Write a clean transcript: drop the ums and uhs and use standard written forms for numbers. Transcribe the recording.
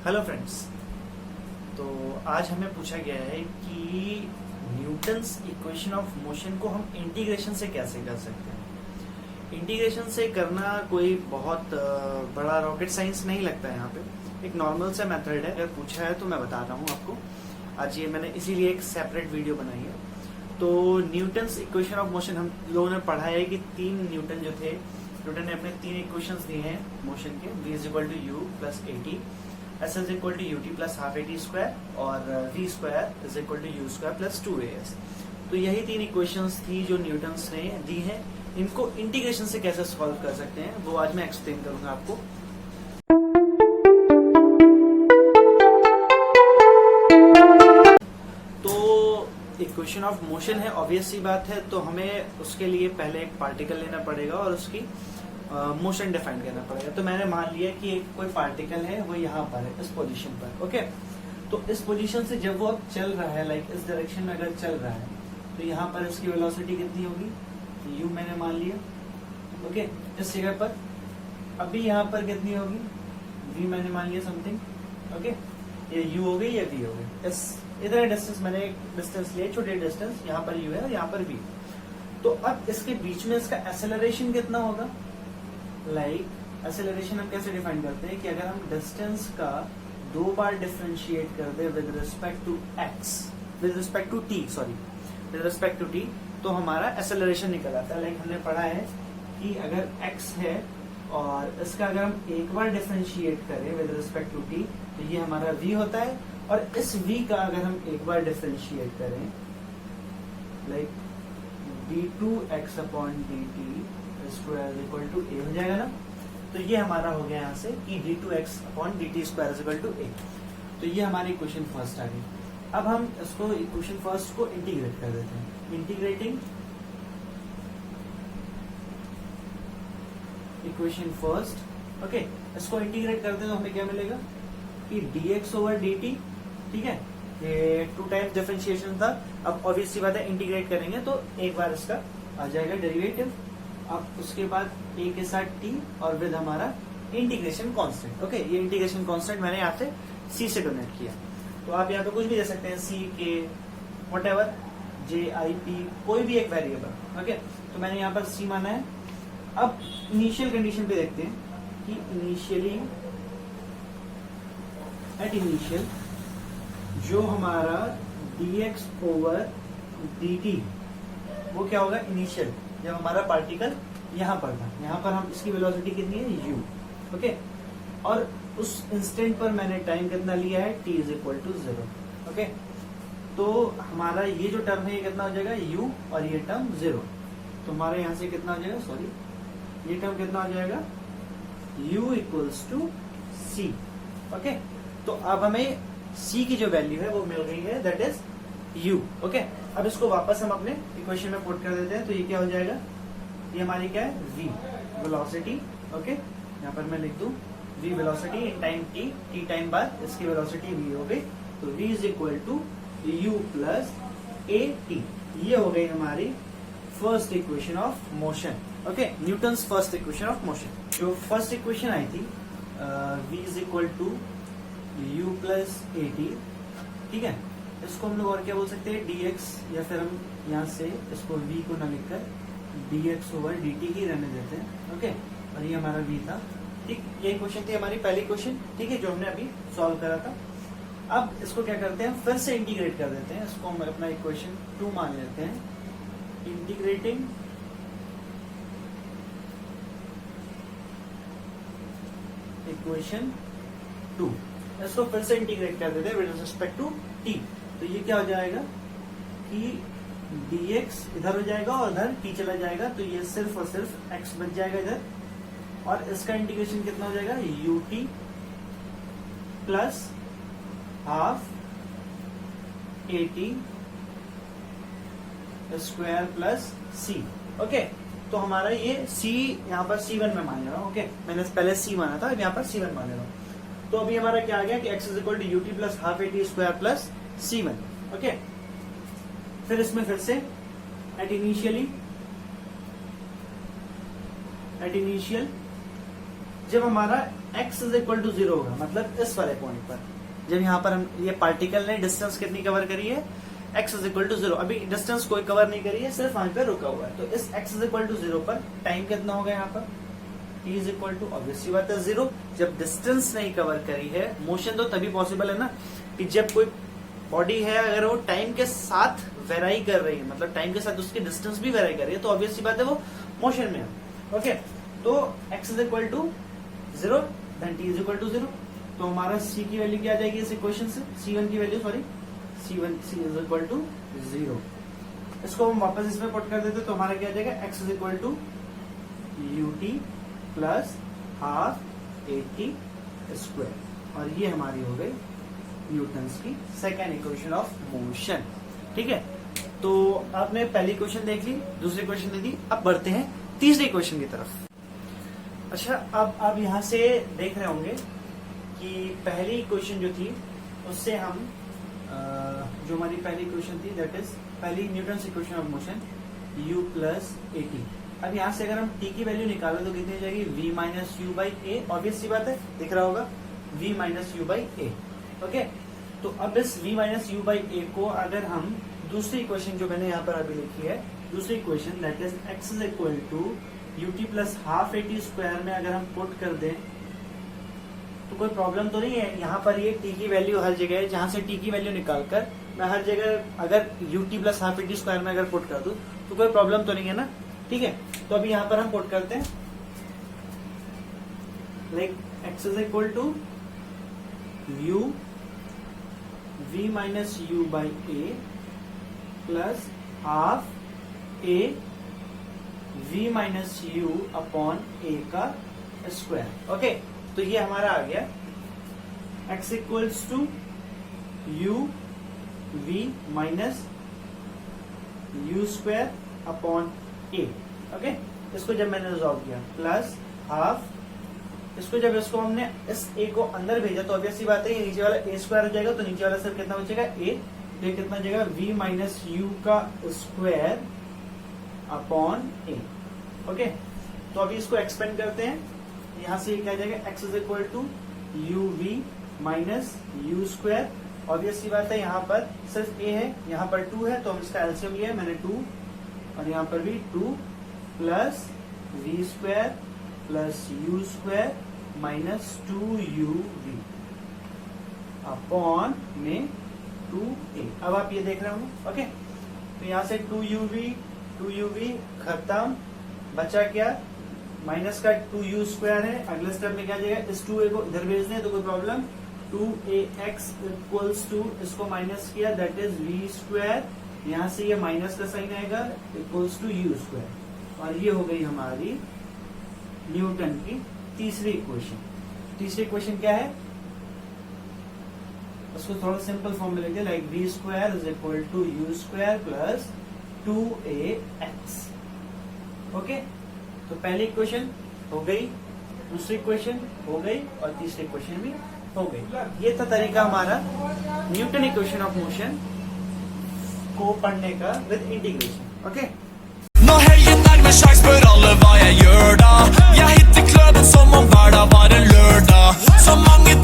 Hello friends. तो आज हमें पूछा गया है कि न्यूटन्स इक्वेशन ऑफ मोशन को हम इंटीग्रेशन से कैसे कर सकते हैं। इंटीग्रेशन से करना कोई बहुत बड़ा रॉकेट साइंस नहीं लगता है। यहाँ पे एक नॉर्मल सा मेथड है। अगर पूछा है तो मैं बता रहा हूँ आपको। आज ये मैंने इसीलिए एक सेपरेट वीडियो बनाई है। तो न्यूटन्स इक्वेशन ऑफ मोशन हम लोगों ने पढ़ा है कि तीन न्यूटन जो थे, न्यूटन ने अपने तीन इक्वेशंस दिए हैं मोशन के। v is equal to u plus a t, s is equal to u t plus half a t square और v square is equal to u square plus 2as। तो यही तीन इक्वेशंस थी जो Newton's ने दी हैं। इनको इंटीग्रेशन से कैसे सॉल्व कर सकते हैं वो आज मैं एक्सप्लेन करूंगा आपको। इक्वेशन ऑफ मोशन है, ऑब्वियस सी बात है। तो हमें उसके लिए पहले एक पार्टिकल लेना पड़ेगा और उसकी मोशन डिफाइन करना पड़ेगा। तो मैंने मान लिया कि एक कोई पार्टिकल है, वो यहाँ पर है, इस पोजीशन पर। ओके, तो इस पोजीशन से जब वो चल रहा है, लाइक इस डायरेक्शन में अगर चल रहा है, तो यहाँ पर इसकी वेलोसिटी कितनी होगी, u मैंने मान लिया। ओके, इस जगह पर अभी यहाँ पर कितनी होगी, v मैंने मान लिया समथिंग। ओके, ये u हो गई या v हो गई। इधर डिस्टेंस मैंने एक डिस्टेंस लिया, छोटे डिस्टेंस, यहाँ पर u है और यहाँ पर v। तो अब इसके बीच में इसका एक्सेलरेशन कितना होगा। लाइक एक्सेलरेशन हम कैसे डिफाइन करते हैं कि अगर हम डिस्टेंस का दो बार डिफरेंशिएट कर दे with respect to x, with respect to t, sorry with respect to t, तो हमारा एक्सेलरेशन निकल आता है। लाइक हमने पढ़ा है कि अगर x है और इसका अगर हम एक बार डिफरेंशिएट करें विद रिस्पेक्ट टू t, तो ये हमारा v होता है। और इस v का अगर हम एक बार डिफरेंशिएट करें, like d2x upon dt square equal to a हो जाएगा ना। तो ये हमारा हो गया यहाँ से कि d2x upon dt square equal to a। तो ये हमारी इक्वेशन फर्स्ट आ गई। अब हम इसको इक्वेशन फर्स्ट को इंटीग्रेट कर देते हैं। इंटीग्रेटिंग इक्वेशन फर्स्ट, ओके, इसको इंटीग्रेट करते हैं तो हमें क्या मिलेगा कि dx ओवर dt, ठीक है, ये 2 टाइम्स डिफरेंशिएशन था। अब ऑब्वियस सी बात है, इंटीग्रेट करेंगे तो एक बार इसका आ जाएगा डेरिवेटिव। अब उसके बाद a के साथ t और विद हमारा इंटीग्रेशन कांस्टेंट। ओके, ये इंटीग्रेशन कांस्टेंट मैंने यहाँ से c से डोनेट किया। तो आप यहाँ पे कुछ भी दे सकते हैं, c k whatever, j i p, कोई भी एक वेरिएबल। ओके, तो मैंने यहाँ पर c माना है। अब इनिशियल कंडीशन पे देखते हैं कि इनिशियली एट इनिशियल जो हमारा dx ओवर dt वो क्या होगा इनिशियल, जब हमारा पार्टिकल यहाँ पर था। यहाँ पर हम इसकी वेलोसिटी कितनी है u। ओके, और उस इंस्टेंट पर मैंने टाइम कितना लिया है, t is equal to 0। Okay, तो हमारा ये जो टर्म है ये कितना हो जाएगा u और ये टर्म 0। तो हमारे यहाँ से कितना हो जाएगा, सॉरी ये टर्म कितना हो जाएगा, u equals to c। Okay, तो अब हमें c की जो वैल्यू है वो मिल गई है, दैट इज u। ओके, अब इसको वापस हम अपने इक्वेशन में पुट कर देते हैं। तो ये क्या हो जाएगा, ये हमारी क्या है, v वेलोसिटी। ओके, यहाँ पर मैं लिख दूं v velocity in time t time बाद इसकी वेलोसिटी v हो गई। तो v is equal to u plus a t। ये हो गई हमारी first equation of motion. Okay, Newton's first equation of motion. जो फर्स्ट इक्वेशन आई थी v is equal to u plus a t, ठीक है, इसको हम लोग और क्या बोल सकते हैं, dx, या फिर हम यहाँ से इसको v को न लिखकर dx ओवर dt ही रहने देते हैं। ओके, और ये हमारा v था। ठीक, ये क्वेश्चन थी हमारी पहली क्वेश्चन, ठीक है, जो हमने अभी सॉल्व करा था। अब इसको क्या करते हैं, फिर से इंटीग्रेट कर देते हैं। इसको हम अपना इक्वेशन 2 मान लेते हैं। इंटीग्रेटिंग इक्वेशन 2, इसको फिर से इंटीग्रेट कर देते हैं विद रिस्पेक्ट टू t। तो ये क्या हो जाएगा कि dx इधर हो जाएगा और इधर t चला जाएगा, तो ये सिर्फ और सिर्फ x बच जाएगा इधर। और इसका इंटीग्रेशन कितना हो जाएगा, ut plus half at square plus c। Okay, तो हमारा ये c यहाँ पर c1 में मान ले रहा हूँ। ओके, मैंने पहले c माना था, अब यहाँ पर c1 मान ले रहा हूँ। तो अभी हमारा क्या आ गया कि x is equal to ut plus half at square plus c1। Okay, फिर इसमें फिर से एट इनिशियल जब हमारा x इज इक्वल टू 0 होगा, मतलब इस वाले पॉइंट पर जब यहाँ पर हम ये पार्टिकल ने डिस्टेंस कितनी कवर करी है, x इज इक्वल टू 0। अभी डिस्टेंस कोई कवर नहीं करी है, सिर्फ वहां पे रुका हुआ है। तो इस x इज इक्वल टू 0 पर टाइम कितना होगा यहाँ पर, t is equal to obviously बात है 0। जब डिस्टेंस नहीं कवर करी है, मोशन तो तभी पॉसिबल है ना कि जब कोई बॉडी है अगर वो टाइम के साथ वेराई कर रही है, मतलब टाइम के साथ उसकी डिस्टेंस भी वेराई कर रही है, तो ऑब्वियसली बात है वो मोशन में है। ओके, तो x is equal to 0 then t is equal to 0। तो हमारा c की वैल्यू क्या आ जाएगी इस इक्वेशन से, c1 की value, sorry c is equal to 0। इसको हम वापस इसमें पुट कर देते तो हमारा क्या आ जाएगा, x is equal to ut plus half at square, और ये हमारी हो गई न्यूटन्स की सेकेंड इक्वेशन ऑफ मोशन। ठीक है, तो आपने पहली इक्वेशन देख ली, दूसरी इक्वेशन दे दी, अब बढ़ते हैं तीसरी इक्वेशन की तरफ। अच्छा, अब आप यहां से देख रहे होंगे कि पहली इक्वेशन जो थी उससे हम जो हमारी पहली इक्वेशन थी दैट इज पहली Newton's equation of motion u plus a T. अब यहाँ से अगर हम t की वैल्यू निकालें तो कितनी हो जाएगी, v minus u by a, obvious सी बात है, दिख रहा होगा v minus u by a. Okay, तो अब इस v minus u by a को अगर हम दूसरी इक्वेशन जो मैंने यहाँ पर अभी लिखी है, दूसरी equation that is x is equal to ut plus half a t square में अगर हम पुट कर दें तो कोई प्रॉब्लम तो नहीं है। यहाँ पर ये t की वैल्यू हर जगह है, जहां से t की वैल्यू निकालकर मैं हर जगह अगर ut plus half a t square में अगर पुट कर दूं तो कोई प्रॉब्लम तो नहीं है ना। ठीक है, तो अभी यहाँ पर हम पुट करते हैं like x is equal to u v minus u by a plus half a v minus u upon a का स्क्वायर। ओके, तो ये हमारा आ गया x equals to u v minus u square upon a. Okay, इसको जब मैंने रिजॉल्व किया प्लस हाफ, इसको जब इसको हमने इस a को अंदर भेजा तो ऑब्वियसली बात है ये नीचे वाला a स्क्वायर हो जाएगा, तो नीचे वाला सिर्फ कितना बचेगा a, तो कितना बचेगा v माइनस यू का स्क्वायर अपॉन a। ओके, तो अभी इसको एक्सपेंड करते हैं, यहां से क्या आ जाएगा, x is equal to u v minus u square. Obviously बात है यहाँ पर सिर्फ a है, यहाँ पर 2 है, तो हम इसका एलसीएम लिया, मैंने 2 और यहाँ पर भी 2 plus v square plus u square minus 2uv upon में 2a। अब आप ये देख रहे होंगे। ओके, तो यहाँ से 2uv खत्म, बचा क्या, माइनस का 2u स्क्वायर है, अगले स्टेप में क्या आ जाएगा, इस 2a को इधर भेज दें तो कोई प्रॉब्लम, 2ax इक्वल्स टू इसको माइनस किया दैट इज v स्क्वायर, यहाँ से ये माइनस का साइन आएगा इक्वल्स टू u स्क्वायर, और ये हो गई हमारी न्यूटन की तीसरी इक्वेशन। तीसरी इक्वेशन क्या है, उसको थोड़ा सिंपल फॉर्म में लिखते हैं like v square is equal to u square plus 2ax। Okay, तो पहली इक्वेशन हो गई, दूसरी इक्वेशन हो गई और तीसरी इक्वेशन भी हो गई। ये था तरीका हमारा न्यूटन इक्वेशन ऑफ मोशन को पढ़ने का with integration. Okay, Nå helgen nærmer seg, spør alle hva jeg gjør da. Jeg hitter kløden som om hverdag var en lørdag. Så mange